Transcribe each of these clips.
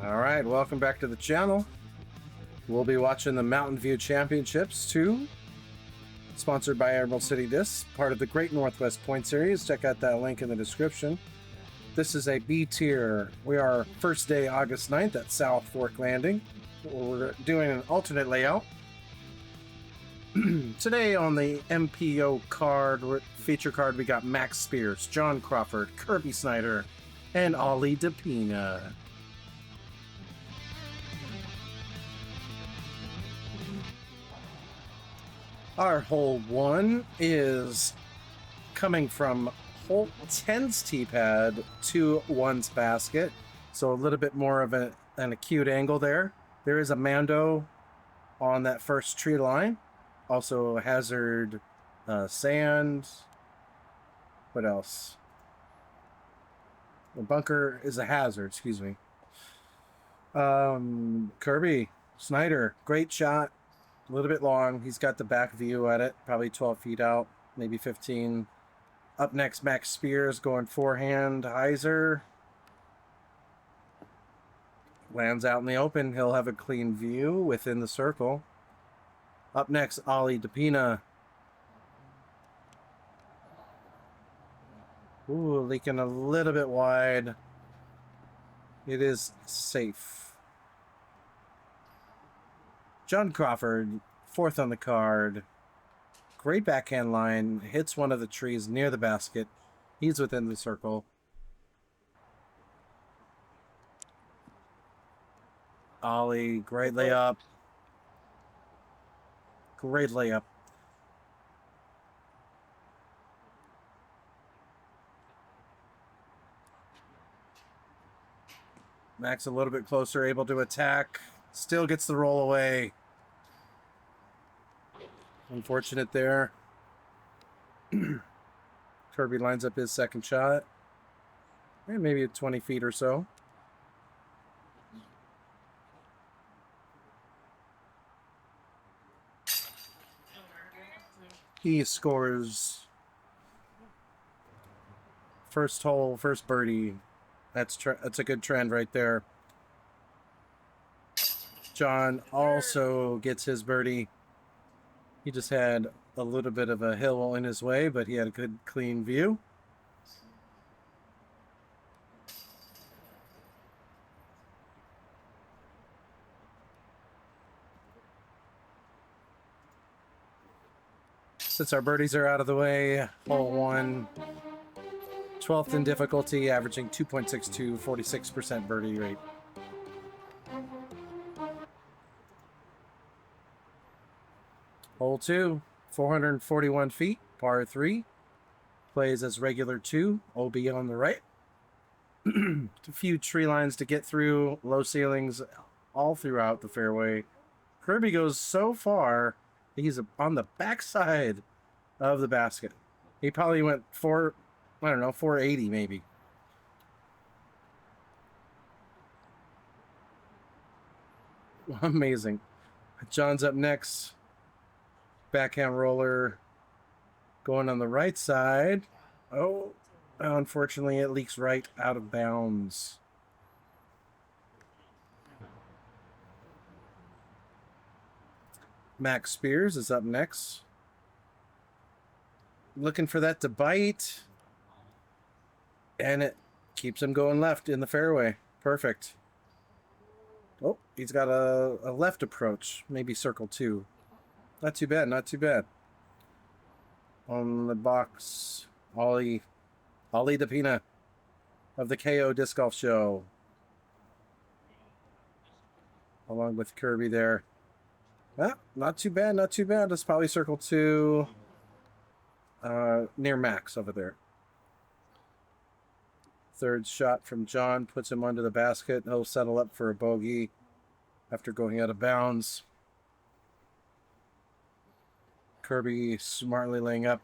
Alright, welcome back to the channel. We'll be watching the Mountain View Championships 2, sponsored by Emerald City Discs, part of the Great Northwest Point Series. Check out that link in the description. This is a B tier. We are first day August 9th at South Fork Landing. We're doing an alternate layout. Today on the MPO card, feature card, we got Max Spears, John Crawford, Kirby Snyder, and Ollie Depina. Our hole 1 is coming from hole 10's tee pad to 1's basket, so a little bit more of an acute angle there. There is a Mando on that first tree line, also hazard sand. What else? The bunker is a hazard, excuse me. Kirby Snyder, great shot. A little bit long. He's got the back view at it, probably 12 feet out, maybe 15. Up next, Max Spears going forehand. Heiser lands out in the open. He'll have a clean view within the circle. Up next, Ollie Depina. Ooh, leaking a little bit wide. It is safe. John Crawford, fourth on the card. Great backhand line. Hits one of the trees near the basket. He's within the circle. Ollie, great layup. Great layup. Max a little bit closer, able to attack. Still gets the roll away. Unfortunate there. Kirby lines up his second shot. Maybe at 20 feet or so. He scores first hole, first birdie. That's a good trend right there. John also gets his birdie. He just had a little bit of a hill in his way, but he had a good, clean view. Since our birdies are out of the way, hole 1, 12th in difficulty, averaging 2.62, 46% birdie rate. Hole 2, 441 feet, par 3. Plays as regular 2, OB on the right. A few tree lines to get through, low ceilings all throughout the fairway. Kirby goes so far, he's on the backside of the basket. He probably went 480 maybe. Amazing. John's up next. Backhand roller going on the right side. Oh, unfortunately it leaks right out of bounds. Max Spears is up next. Looking for that to bite. And it keeps him going left in the fairway. Perfect. Oh, he's got a left approach. Maybe circle 2. Not too bad, not too bad. On the box, Ollie Depina of the KO Disc Golf Show. Along with Kirby there. Ah, not too bad, not too bad. It's probably circle 2 near Max over there. Third shot from John puts him under the basket. He'll settle up for a bogey after going out of bounds. Kirby smartly laying up,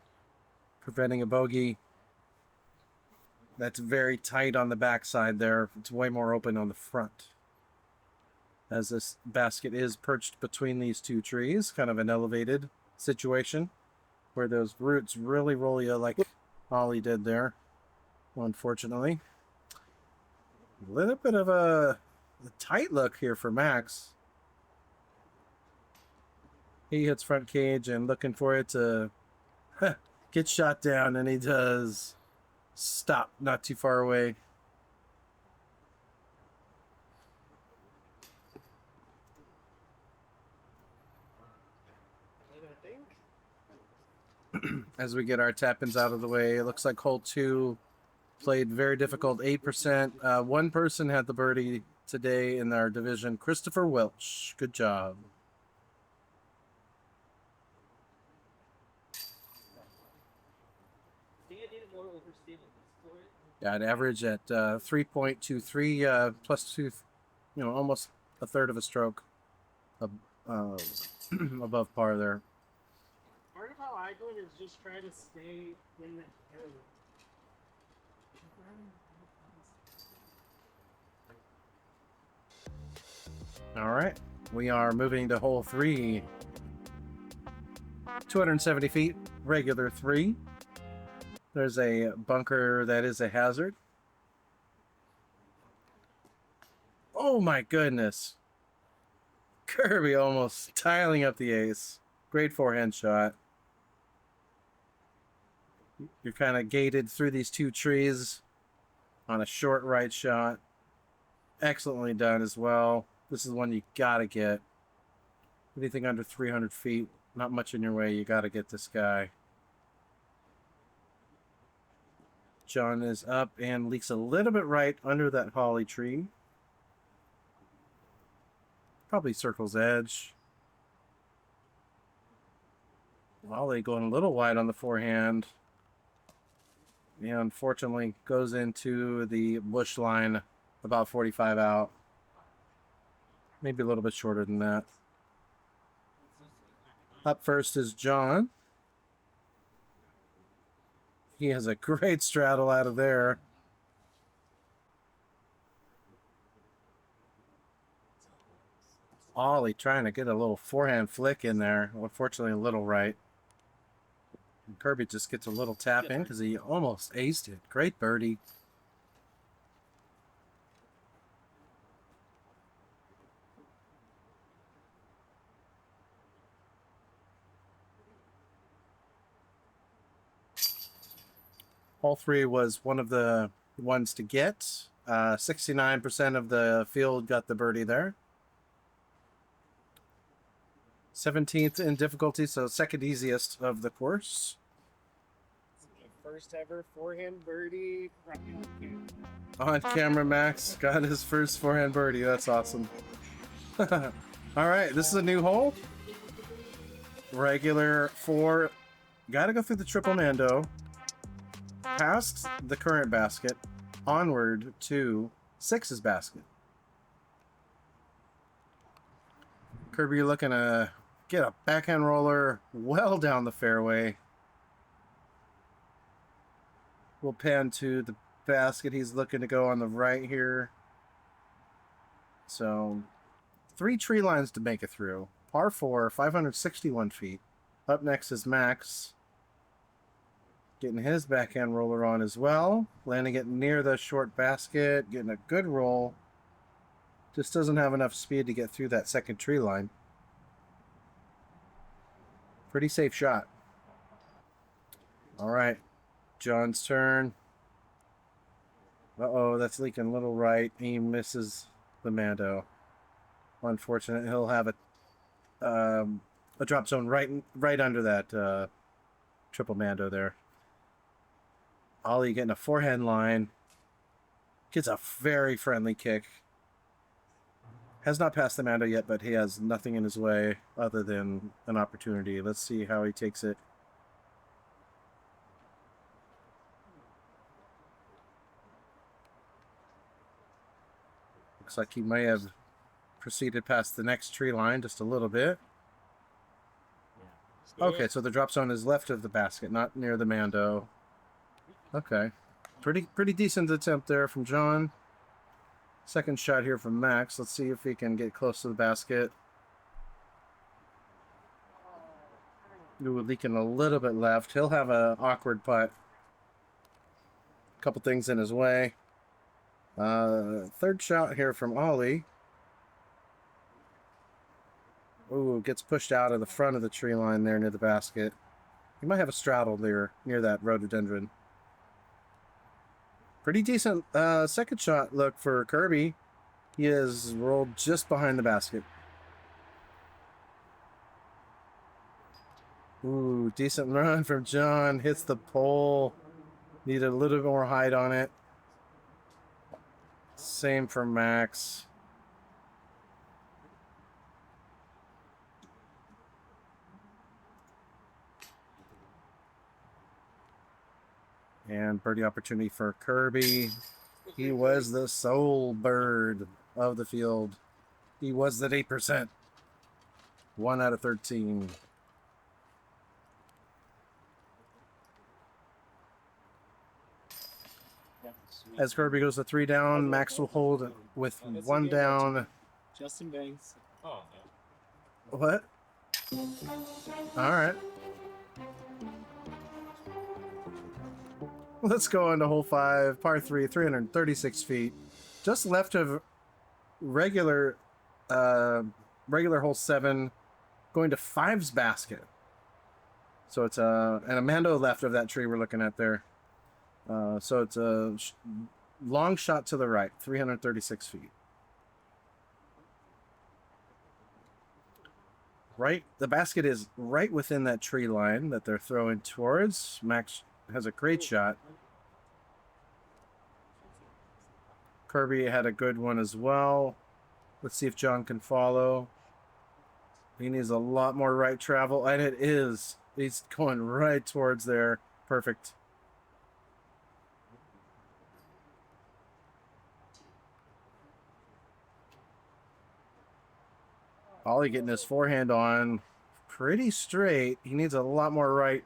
preventing a bogey. That's very tight on the backside there. It's way more open on the front. As this basket is perched between these two trees, kind of an elevated situation where those roots really roll you like Ollie did there, unfortunately. A little bit of a the tight look here for Max. He hits front cage and looking for it to get shot down, and he does stop not too far away. As we get our tap-ins out of the way, it looks like hole 2 played very difficult, 8%. One person had the birdie today in our division, Christopher Welch. Good job. Yeah, an average at 3.23 plus 2, almost a third of a stroke above par there. Part of how I do it is just try to stay in the area. All right, we are moving to hole 3. 270 feet, regular 3. There's a bunker that is a hazard. Oh my goodness. Kirby almost tiling up the ace. Great forehand shot. You're kind of gated through these 2 trees on a short right shot. Excellently done as well. This is one you gotta get. Anything under 300 feet, not much in your way. You gotta get this guy. John is up and leaks a little bit right under that holly tree. Probably circle's edge. Ollie going a little wide on the forehand. Yeah, unfortunately goes into the bush line about 45 out. Maybe a little bit shorter than that. Up first is John. He has a great straddle out of there. Ollie trying to get a little forehand flick in there. Unfortunately, a little right. And Kirby just gets a little tap in because he almost aced it. Great birdie. Hole 3 was one of the ones to get. 69% of the field got the birdie there. 17th in difficulty, so second easiest of the course. First ever forehand birdie. On camera, Max got his first forehand birdie. That's awesome. All right, this is a new hole. Regular 4. Got to go through the triple Mando. Past the current basket. Onward to 6's basket. Kirby, you're looking to get a backhand roller well down the fairway. We'll pan to the basket. He's looking to go on the right here. So 3 tree lines to make it through. Par 4, 561 feet. Up next is Max. Getting his backhand roller on as well. Landing it near the short basket. Getting a good roll. Just doesn't have enough speed to get through that second tree line. Pretty safe shot. All right. John's turn. Uh-oh, that's leaking a little right. He misses the Mando. Unfortunate. He'll have a drop zone right under that triple Mando there. Ollie getting a forehand line. Gets a very friendly kick. Has not passed the Mando yet, but he has nothing in his way other than an opportunity. Let's see how he takes it. Looks like he may have proceeded past the next tree line just a little bit. Okay, so the drop zone is left of the basket, not near the Mando. Okay. Pretty decent attempt there from John. Second shot here from Max. Let's see if he can get close to the basket. Ooh, leaking a little bit left. He'll have an awkward putt. A couple things in his way. Third shot here from Ollie. Ooh, gets pushed out of the front of the tree line there near the basket. He might have a straddle there near that rhododendron. Pretty decent second shot look for Kirby. He is rolled just behind the basket. Ooh, decent run from John. Hits the pole. Needed a little bit more height on it. Same for Max. And birdie opportunity for Kirby. He was the sole bird of the field. He was that 8%. 1 out of 13. As Kirby goes to 3 down, Max will hold with 1 down. Justin Banks. Oh, no. What? All right. Let's go on to hole 5, par 3, 336 feet. Just left of regular hole 7, going to 5's basket. So it's an Amando left of that tree we're looking at there. So it's a long shot to the right, 336 feet. Right, the basket is right within that tree line that they're throwing towards. Max has a great shot. Kirby had a good one as well. Let's see if John can follow. He needs a lot more right travel, and it is. He's going right towards there. Perfect. Ollie getting his forehand on pretty straight. He needs a lot more right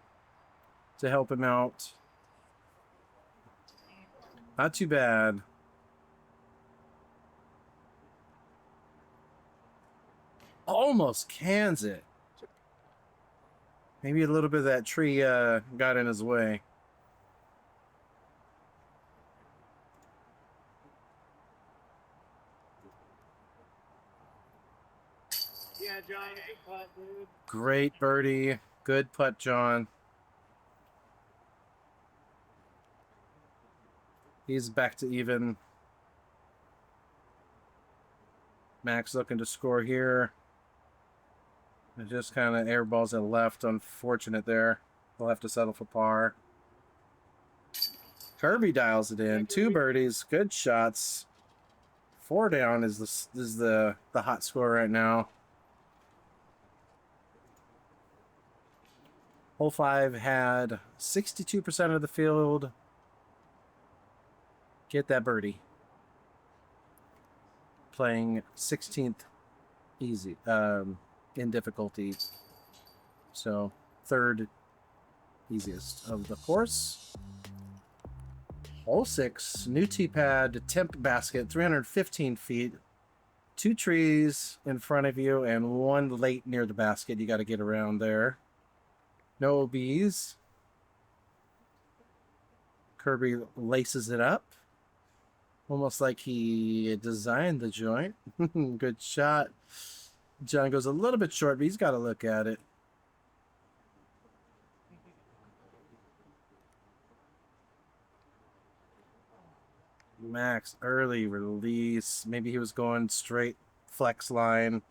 to help him out. Not too bad. Almost cans it. Maybe a little bit of that tree got in his way. Yeah, John, good putt, dude. Great birdie. Good putt, John. He's back to even. Max looking to score here. It just kind of airballs it left. Unfortunate there. He'll have to settle for par. Kirby dials it in. 2 birdies. Good shots. 4 down is the hot score right now. Hole 5 had 62% of the field get that birdie. Playing 16th easy in difficulty. So 3rd easiest of the course. Hole 6, new tee pad, temp basket, 315 feet. 2 trees in front of you and 1 late near the basket. You got to get around there. No OBs. Kirby laces it up. Almost like he designed the joint. Good shot. John goes a little bit short, but he's got to look at it. Max, early release. Maybe he was going straight flex line.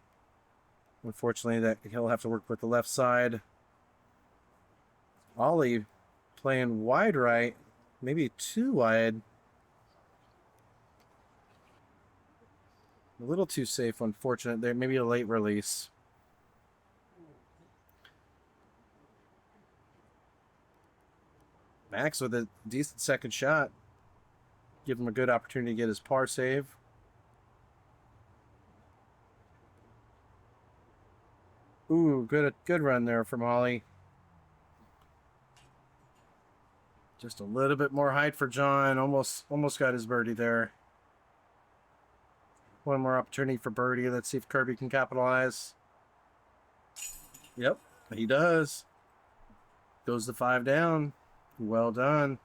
Unfortunately, that he'll have to work with the left side. Ollie playing wide right, maybe too wide. A little too safe, unfortunate there. Maybe a late release. Max with a decent second shot. Give him a good opportunity to get his par save. Ooh, good run there from Ollie. Just a little bit more height for John. Almost got his birdie there. One more opportunity for birdie. Let's see if Kirby can capitalize. Yep, he does. Goes to 5 down. Well done.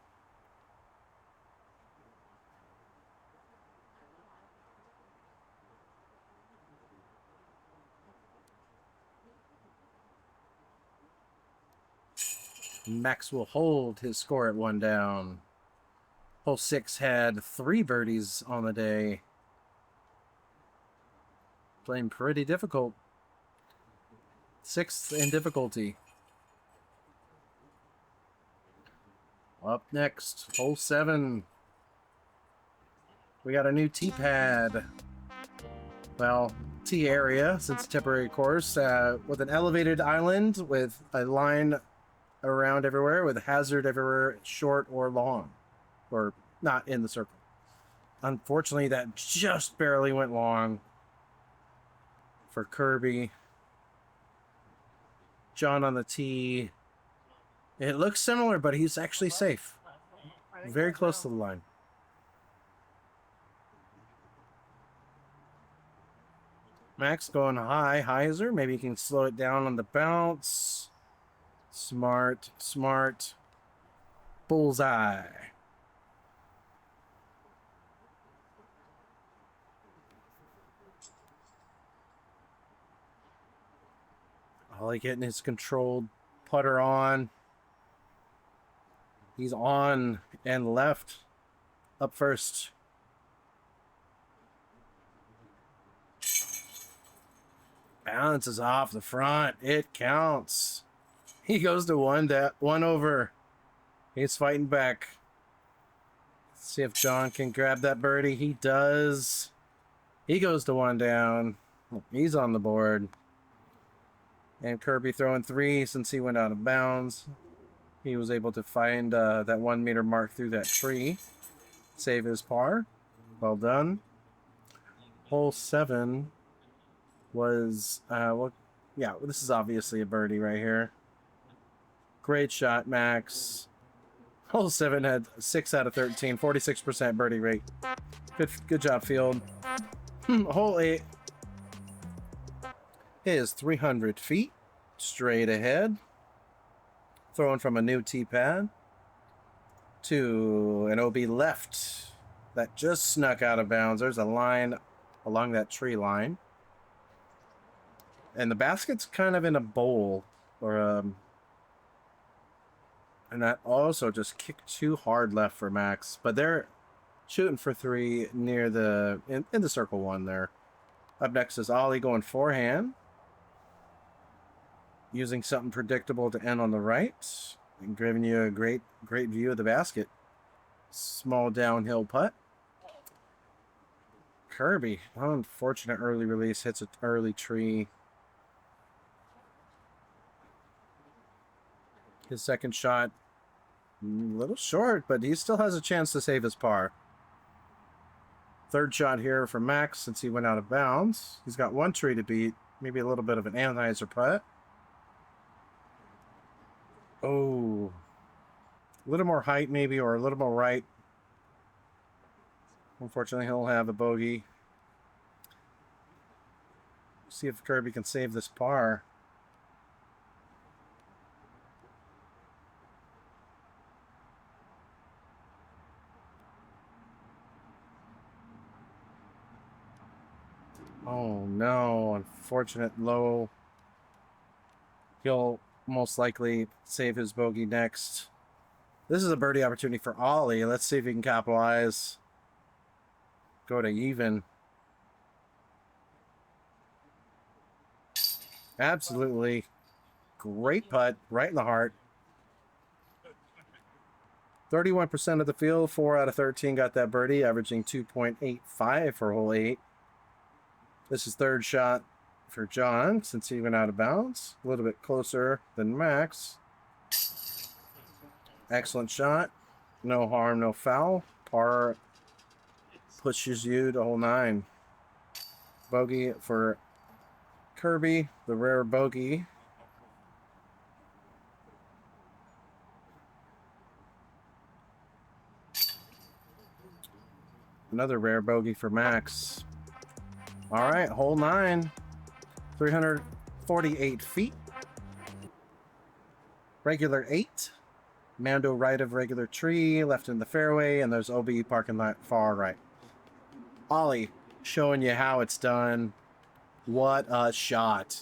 Max will hold his score at 1 down. Hole 6 had 3 birdies on the day. Playing pretty difficult. 6th in difficulty. Up next, hole 7. We got a new tee pad. Well, tee area, since temporary course, with an elevated island with a line around everywhere, with a hazard everywhere, short or long, or not in the circle. Unfortunately, that just barely went long for Kirby. John on the tee. It looks similar, but he's actually safe. Very close to the line. Max going high. Heiser. Maybe he can slow it down on the bounce. Smart. Smart. Bullseye. Ollie getting his controlled putter on. He's on and left. Up first. Bounces off the front. It counts. He goes to one over. He's fighting back. Let's see if John can grab that birdie. He does. He goes to 1 down. He's on the board. And Kirby throwing 3 since he went out of bounds. He was able to find that 1 meter mark through that tree. Save his par. Well done. Hole 7 was, well, yeah, this is obviously a birdie right here. Great shot, Max. Hole 7 had 6 out of 13, 46% birdie rate. Good job, field. Hole 8 is 300 feet straight ahead. Throwing from a new tee pad to an OB left that just snuck out of bounds. There's a line along that tree line. And the basket's kind of in a bowl, or and that also just kicked too hard left for Max. But they're shooting for 3 near the in the circle 1 there. Up next is Ollie going forehand, using something predictable to end on the right, and giving you a great view of the basket. Small downhill putt. Kirby, unfortunate early release, hits an early tree. His second shot, a little short, but he still has a chance to save his par. Third shot here for Max, since he went out of bounds. He's got 1 tree to beat, maybe a little bit of an analyzer putt. Oh, a little more height maybe, or a little more right. Unfortunately, he'll have a bogey. See if Kirby can save this par. Oh no, unfortunate low. He'll most likely save his bogey next. This is a birdie opportunity for Ollie. Let's see if he can capitalize. Go to even. Absolutely. Great putt. Right in the heart. 31% of the field, 4 out of 13 got that birdie, averaging 2.85 for hole 8. This is third shot for John, since he went out of bounds. A little bit closer than Max. Excellent shot. No harm, no foul. Par pushes you to hole 9. Bogey for Kirby, the rare bogey. Another rare bogey for Max. All right, hole 9. 348 feet. Regular 8. Mando right of regular tree, left in the fairway, and there's OB parking lot far right. Ollie showing you how it's done. What a shot.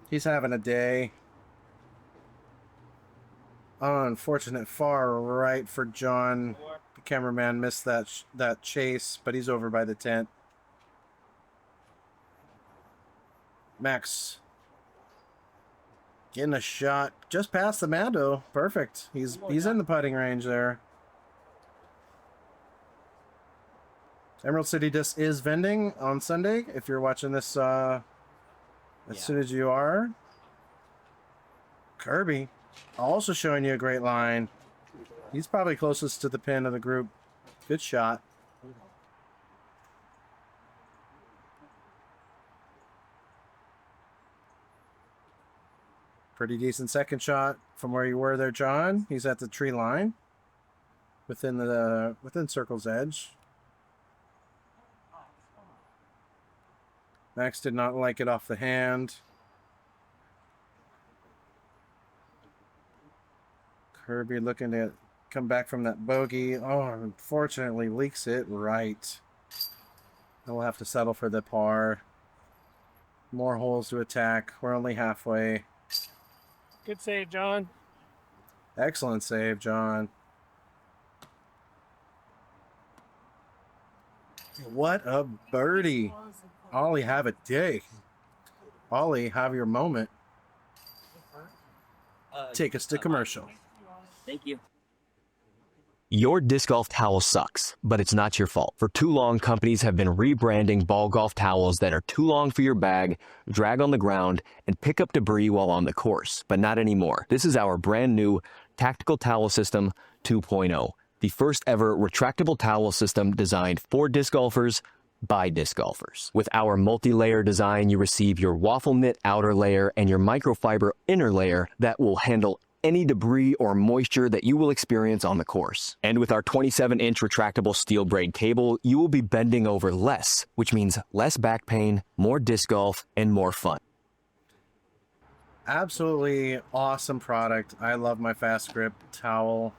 He's having a day. Unfortunate far right for John. The cameraman missed that chase, but he's over by the tent. Max getting a shot just past the Mando. Perfect. He's in the putting range there. Emerald City Disc is vending on Sunday. If you're watching this as soon as you are. Kirby also showing you a great line. He's probably closest to the pin of the group. Good shot. Pretty decent second shot from where you were there, John. He's at the tree line. Within circle's edge. Max did not like it off the hand. Kirby looking to come back from that bogey. Oh, unfortunately leaks it right. We'll have to settle for the par. More holes to attack. We're only halfway. Good save, John. Excellent save, John. What a birdie. Ollie, have a day. Ollie, have your moment. Take us to commercial. Thank you. Your disc golf towel sucks, but it's not your fault. For too long, companies have been rebranding ball golf towels that are too long for your bag, drag on the ground, and pick up debris while on the course. But not anymore. This is our brand new Tactical Towel System 2.0, the first ever retractable towel system designed for disc golfers by disc golfers. With our multi-layer design, you receive your waffle knit outer layer and your microfiber inner layer that will handle any debris or moisture that you will experience on the course. And with our 27-inch retractable steel braid cable, you will be bending over less, which means less back pain, more disc golf, and more fun. Absolutely awesome product. I love my fast grip towel.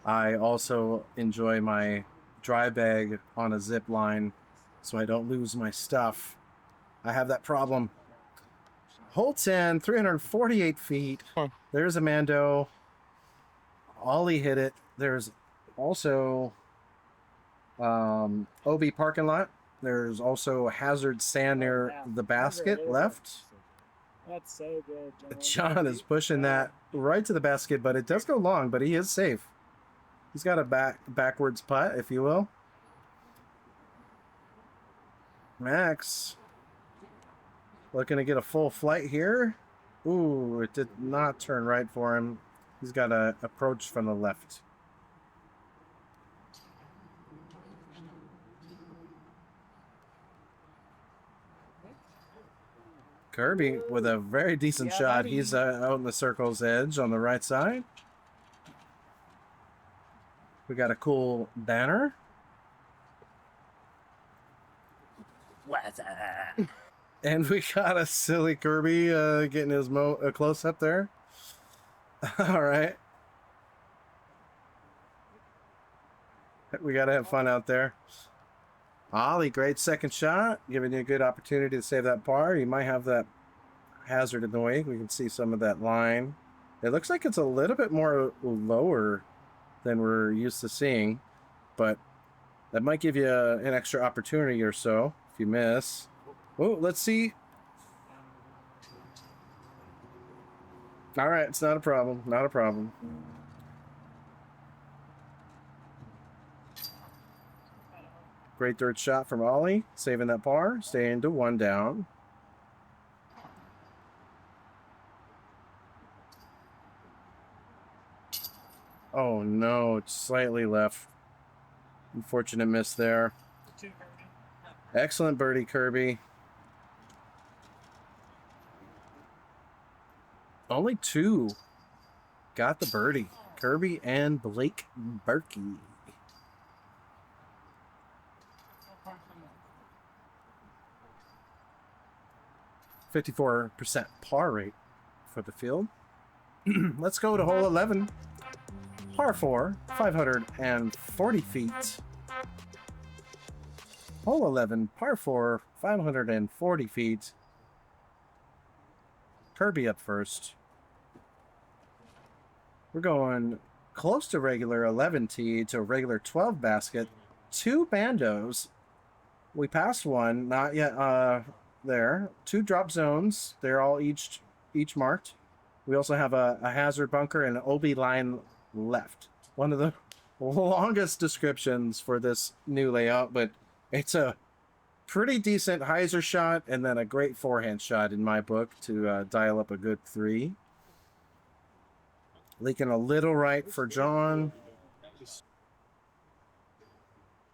I also enjoy my dry bag on a zip line so I don't lose my stuff. I have that problem. Hole 10, 348 feet. There's a Mando. Ollie hit it. There's also OB parking lot. There's also hazard sand near the basket left. That's so good, John is pushing that right to the basket, but it does go long, but he is safe. He's got a backwards putt, if you will. Max looking to get a full flight here. Ooh, it did not turn right for him. He's got a approach from the left. Kirby with a very decent shot. He's out in the circle's edge on the right side. We got a cool banner. What's up? And we got a silly Kirby getting his close up there. All right. We got to have fun out there. Ollie, great second shot. Giving you a good opportunity to save that par. You might have that hazard in the way. We can see some of that line. It looks like it's a little bit more lower than we're used to seeing. But that might give you an extra opportunity or so if you miss. Oh, let's see. All right, it's not a problem. Not a problem. Great third shot from Ollie, saving that par, staying to one down. Oh no, it's slightly left. Unfortunate miss there. Excellent birdie, Kirby. Only two got the birdie. Kirby and Blake Berkey. 54% par rate for the field. Let's go to hole 11. Par 4, 540 feet. Hole 11, par 4, 540 feet. Kirby up first. We're going close to regular 11 tee to regular 12 basket. 2 bandos. We passed one, not yet there. 2 drop zones. They're all each marked. We also have a hazard bunker and an OB line left. One of the longest descriptions for this new layout, but it's a pretty decent hyzer shot and then a great forehand shot in my book to dial up a good 3. Leaking a little right for John.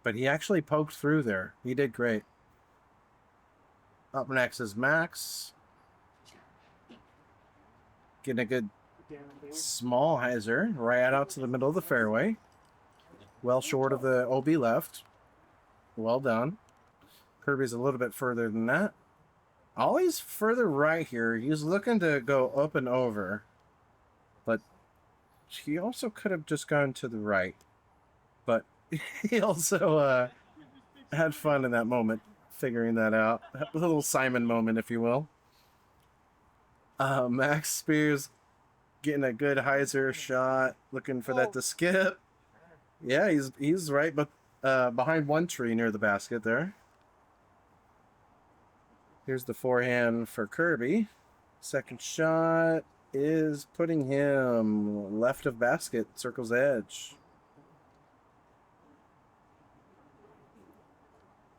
But he actually poked through there. He did great. Up next is Max. Getting a good small hyzer right out to the middle of the fairway. Well short of the OB left. Well done. Kirby's a little bit further than that. Ollie's further right here. He's looking to go up and over. But he also could have just gone to the right. But he also had fun in that moment, figuring that out. A little Simon moment, if you will. Max Spears getting a good hyzer shot, looking for that to skip. Yeah, he's right, but behind one tree near the basket there. Here's the forehand for Kirby. Second shot is putting him left of basket, circle's edge.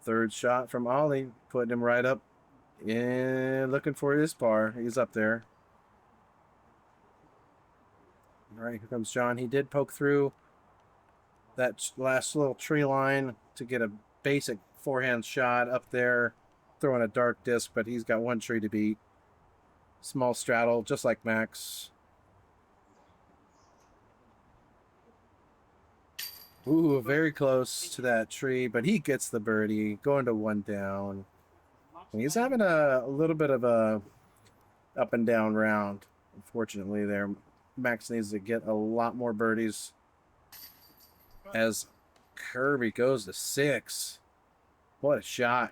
Third shot from Ollie, putting him right up and looking for his par. He's up there. All right, here comes John. He did poke through that last little tree line to get a basic forehand shot up there, throwing a dark disc, but he's got one tree to beat. Small straddle, just like Max. Ooh, very close to that tree, but he gets the birdie, going to 1 down. And he's having a little bit of a up and down round, unfortunately there. Max needs to get a lot more birdies as Kirby goes to 6. What a shot.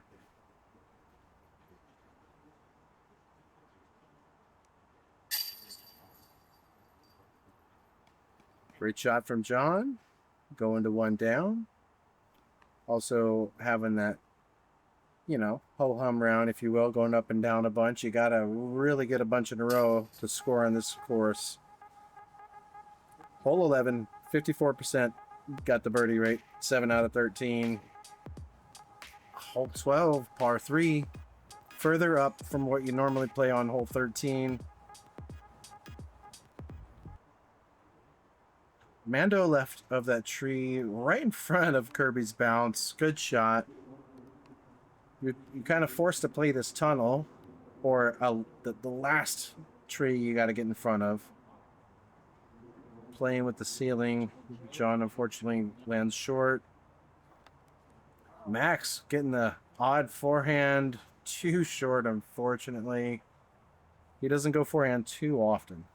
Great shot from John. Going to 1 down. Also having that, you know, ho-hum round, if you will, going up and down a bunch. You got to really get a bunch in a row to score on this course. Hole 11, 54% got the birdie rate, 7 out of 13. Hole 12, par 3, further up from what you normally play on hole 13. Mando left of that tree right in front of Kirby's bounce. Good shot. You're kind of forced to play this tunnel or the last tree you got to get in front of. Playing with the ceiling. John unfortunately lands short. Max getting the odd forehand. Too short, unfortunately. He doesn't go forehand too often.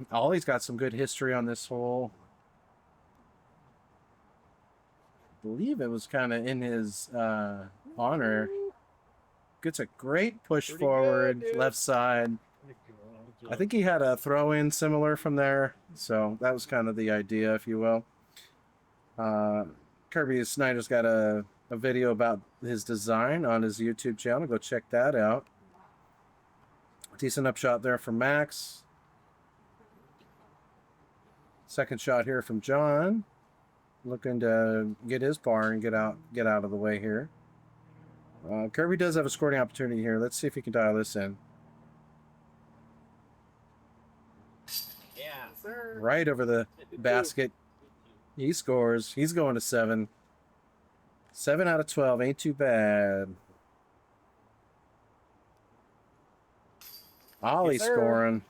Ollie's got some good history on this hole. I believe it was kind of in his honor. Gets a great push forward, left side. I think he had a throw-in similar from there, so that was kind of the idea, if you will. Kirby Snyder's got a video about his design on his YouTube channel. Go check that out. Decent upshot there from Max. Second shot here from John. Looking to get his par and get out of the way here. Kirby does have a scoring opportunity here. Let's see if he can dial this in. Yeah. Sir. Right over the basket. He scores. He's going to 7. 7 out of 12. Ain't too bad. Ollie scoring.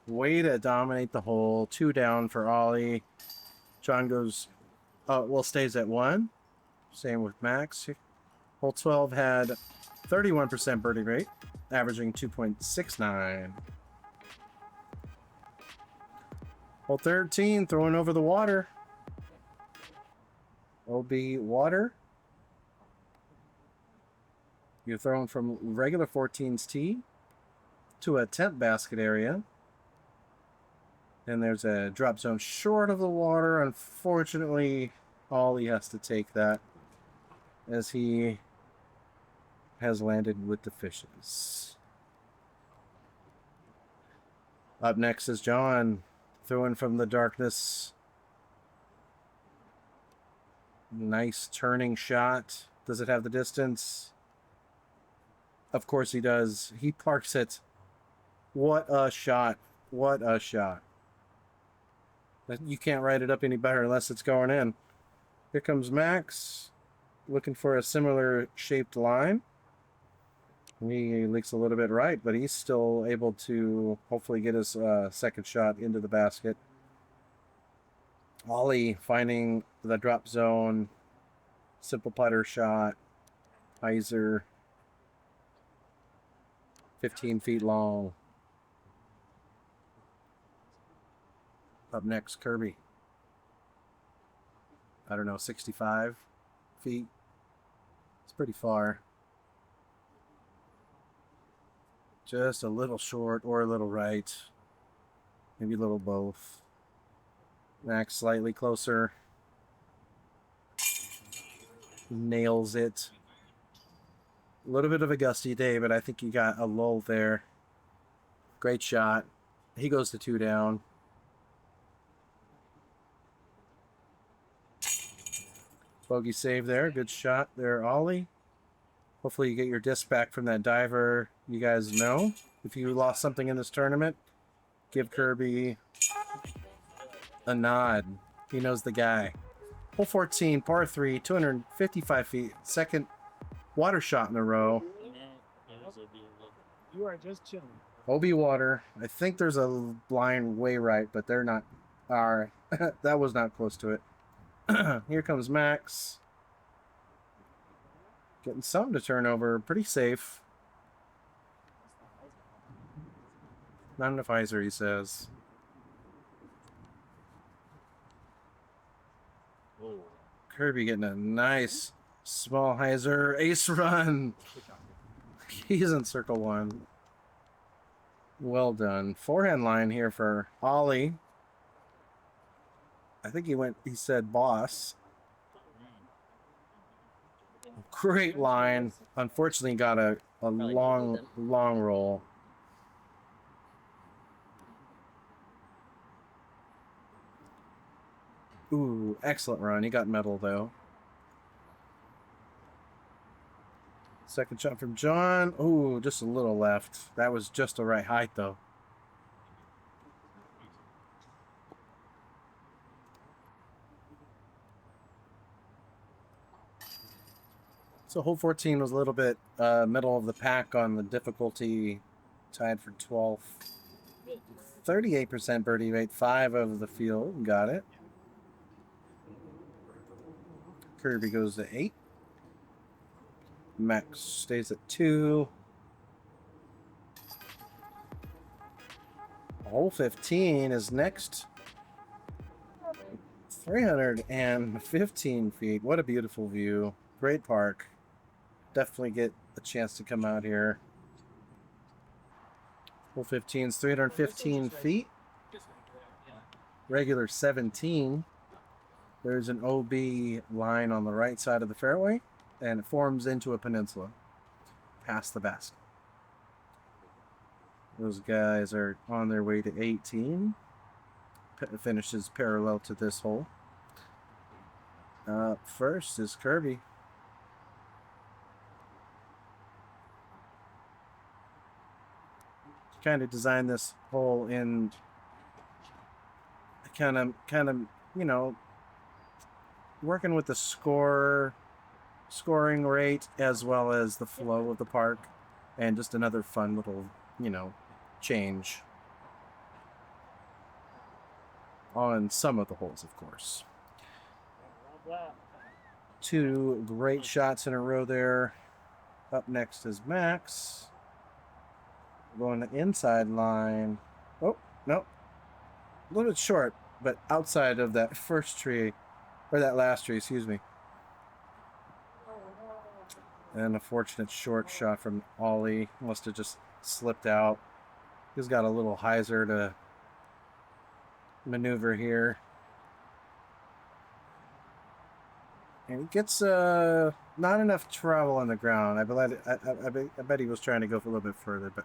Way to dominate the hole. 2 down for Ollie. John goes, stays at 1. Same with Max. Hole 12 had 31% birdie rate, averaging 2.69. Hole 13, throwing over the water. OB water. You're throwing from regular 14's tee. to a tent basket area. And there's a drop zone short of the water. Unfortunately, Ollie has to take that as he has landed with the fishes. Up next is John, throwing from the darkness. Nice turning shot. Does it have the distance? Of course he does. He parks it. What a shot. What a shot. You can't write it up any better unless it's going in. Here comes Max, looking for a similar shaped line. He leaks a little bit right, but he's still able to hopefully get his second shot into the basket. Ollie finding the drop zone. Simple putter shot. Heiser. 15 feet long. Up next, Kirby. I don't know, 65 feet. It's pretty far. Just a little short or a little right. Maybe a little both. Max slightly closer. Nails it. A little bit of a gusty day, but I think you got a lull there. Great shot. He goes to 2 down. Bogey save there. Good shot there, Ollie. Hopefully you get your disc back from that diver. You guys know, if you lost something in this tournament, give Kirby a nod. He knows the guy. Hole 14, par 3, 255 feet. Second water shot in a row. You are just chilling. OB water. I think there's a line way right, but they're not. That was not close to it. Here comes Max. Getting something to turn over. Pretty safe. Not enough Heiser, he says. Kirby getting a nice small Heiser. Ace run. He's in circle 1. Well done. Forehand line here for Ollie. I think he said boss. Great line. Unfortunately got a long roll. Ooh, excellent run. He got medal though. Second shot from John. Ooh, just a little left. That was just the right height though. So hole 14 was a little bit middle of the pack on the difficulty, tied for 12th. 38% birdie rate, 5 of the field, got it. Kirby goes to 8. Max stays at 2. Hole 15 is next. 315 feet. What a beautiful view. Great park. Definitely get a chance to come out here. Hole 15 is 315 feet. Regular 17. There's an OB line on the right side of the fairway, and it forms into a peninsula past the basket. Those guys are on their way to 18. Finishes parallel to this hole. Up first is Kirby. Kind of designed this hole in kind of, you know, working with the scoring rate as well as the flow of the park, and just another fun little, you know, change on some of the holes, of course. 2 great shots in a row there. Up next is Max. Going the inside line. Oh, no. A little bit short, but outside of that first tree, or that last tree, excuse me. And a fortunate short shot from Ollie. Must have just slipped out. He's got a little hyzer to maneuver here. And he gets not enough travel on the ground. I bet he was trying to go for a little bit further, but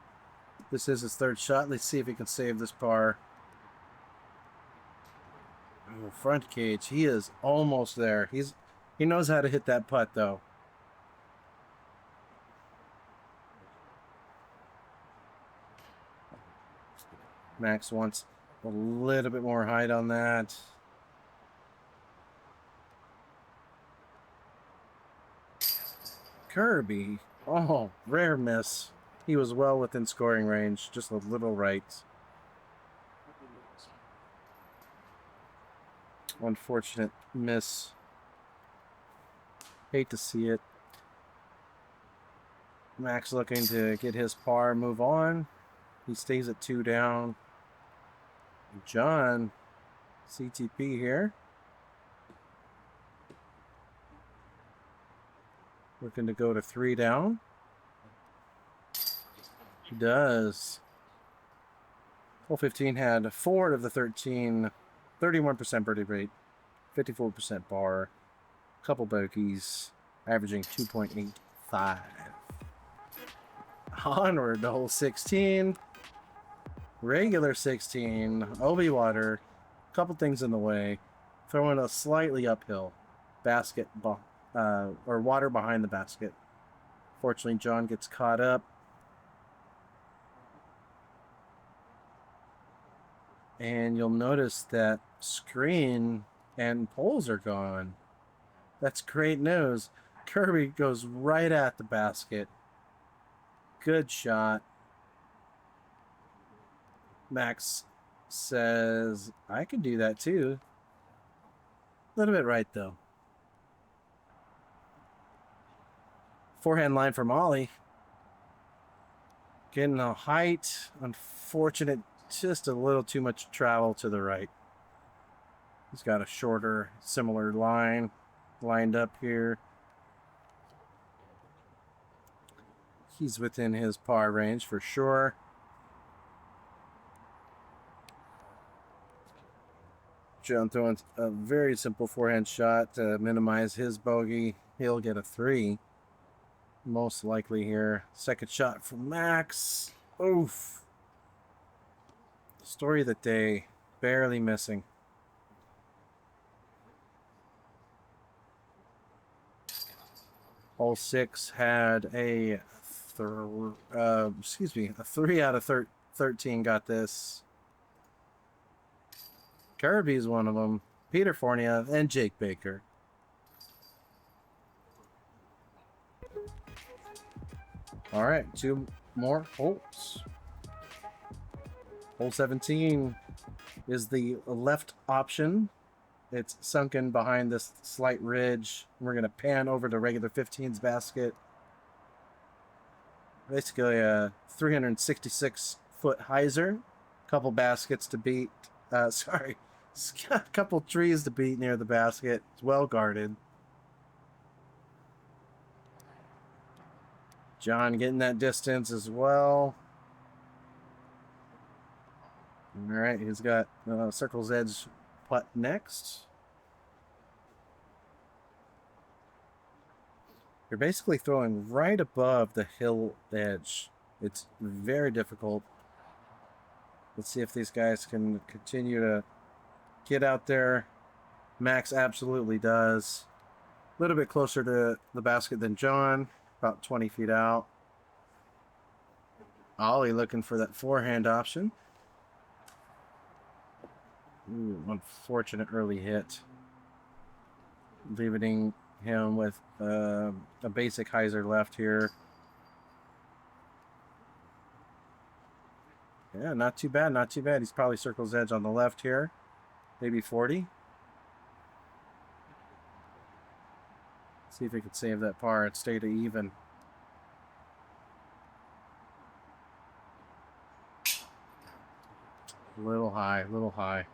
this is his third shot. Let's see if he can save this par. Oh, front cage. He is almost there. He knows how to hit that putt, though. Max wants a little bit more height on that. Kirby. Oh, rare miss. He was well within scoring range, just a little right. Unfortunate miss. Hate to see it. Max looking to get his par, move on. He stays at 2 down. John, CTP here. Looking to go to 3 down. He does. Hole 15 had 4 of the 13, 31% birdie rate, 54% par, couple bogeys, averaging 2.85. Onward to hole 16. Regular 16, OB water, couple things in the way, throwing a slightly uphill basket, or water behind the basket. Fortunately, John gets caught up. And you'll notice that screen and poles are gone. That's great news. Kirby goes right at the basket. Good shot. Max says, I can do that too. A little bit right, though. Forehand line for Molly. Getting a height. Unfortunate. Just a little too much travel to the right. He's got a shorter, similar line lined up here. He's within his par range for sure. John throwing a very simple forehand shot to minimize his bogey. He'll get a 3. Most likely here. Second shot from Max. Oof. Story of the day. Barely missing. Hole 6 had a 3 out of 13 got this. Kirby's one of them. Peter Fornia and Jake Baker. All right, 2 more holes. Hole 17 is the left option. It's sunken behind this slight ridge. We're going to pan over to regular 15's basket. Basically a 366-foot hyzer. Couple baskets to beat. Sorry. It's got a couple trees to beat near the basket. It's well guarded. John getting that distance as well. All right, he's got Circle's Edge putt next. You're basically throwing right above the hill edge. It's very difficult. Let's see if these guys can continue to get out there. Max absolutely does. A little bit closer to the basket than John, about 20 feet out. Ollie looking for that forehand option. Ooh, unfortunate early hit. Leaving him with a basic hyzer left here. Yeah, not too bad, not too bad. He's probably Circle's Edge on the left here. Maybe 40. See if he can save that par and stay to even. A little high, a little high.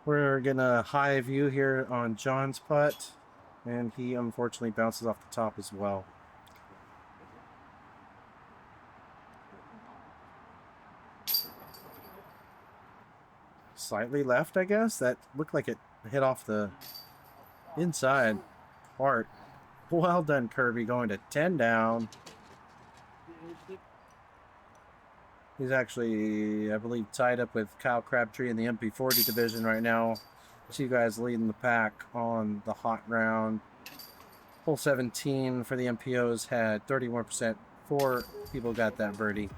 We're getting a high view here on John's putt, and he unfortunately bounces off the top as well. slightly left, I guess. That looked like it hit off the inside part. Well done, Kirby, going to 10 down. He's actually, I believe, tied up with Kyle Crabtree in the MP40 division right now. Two guys leading the pack on the hot round. Hole 17 for the MPOs had 31%. 4 people got that birdie.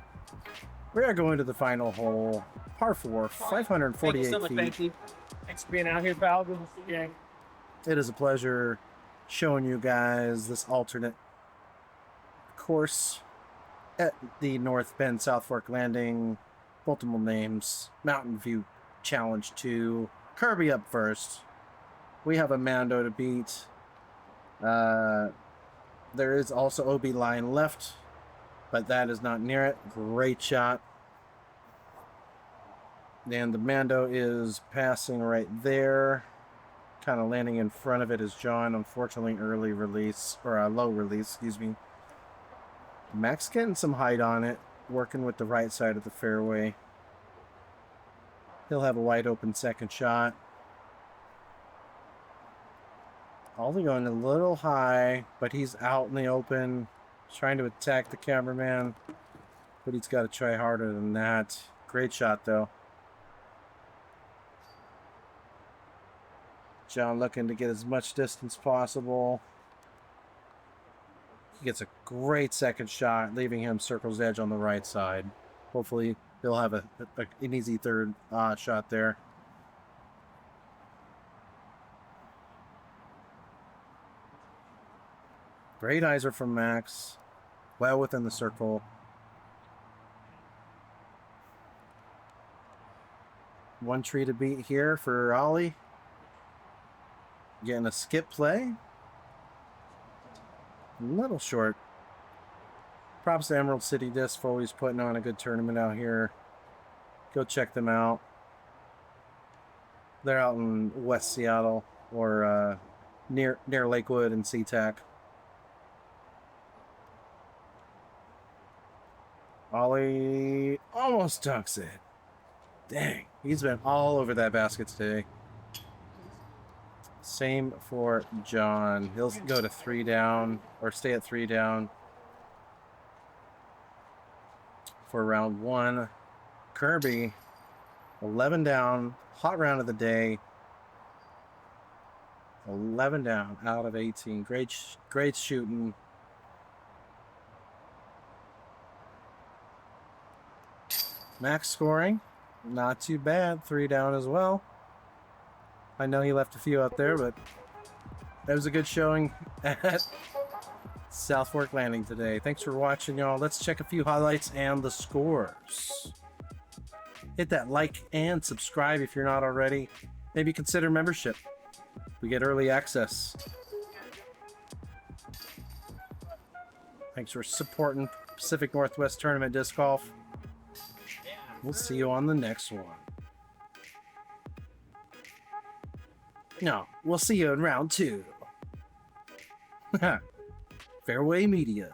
We are going to the final hole. Par 4, 548 Thank you so much, feet. thank you. Thanks for being out here, pal. Good to see you. It is a pleasure showing you guys this alternate course at the North Bend South Fork Landing. Multiple names. Mountain View Challenge 2. Kirby up first. We have a Mando to beat. There is also OB line left, but that is not near it. Great shot. And the Mando is passing right there. Kind of landing in front of it is John. Unfortunately, early release, or a low release, excuse me. Max getting some height on it, working with the right side of the fairway. He'll have a wide open second shot. Ollie going a little high, but he's out in the open, trying to attack the cameraman. But he's got to try harder than that. Great shot, though. John looking to get as much distance possible. He gets a great second shot, leaving him circle's edge on the right side. Hopefully, he'll have an easy third shot there. Great hyzer from Max. Well within the circle. One tree to beat here for Ollie. Getting a skip play. A little short. Props to Emerald City Disc for always putting on a good tournament out here. Go check them out. They're out in West Seattle or near Lakewood and SeaTac. Ollie almost dunks it. Dang, he's been all over that basket today. Same for John. He'll go to 3 down or stay at 3 down for round 1. Kirby, 11 down, hot round of the day. 11 down out of 18. Great shooting. Max scoring, not too bad. 3 down as well. I know he left a few out there, but that was a good showing at South Fork Landing today. Thanks for watching, y'all. Let's check a few highlights and the scores. Hit that like and subscribe if you're not already. Maybe consider membership. We get early access. Thanks for supporting Pacific Northwest Tournament Disc Golf. We'll see you on the next one. No, we'll see you in round 2. Fairway Media.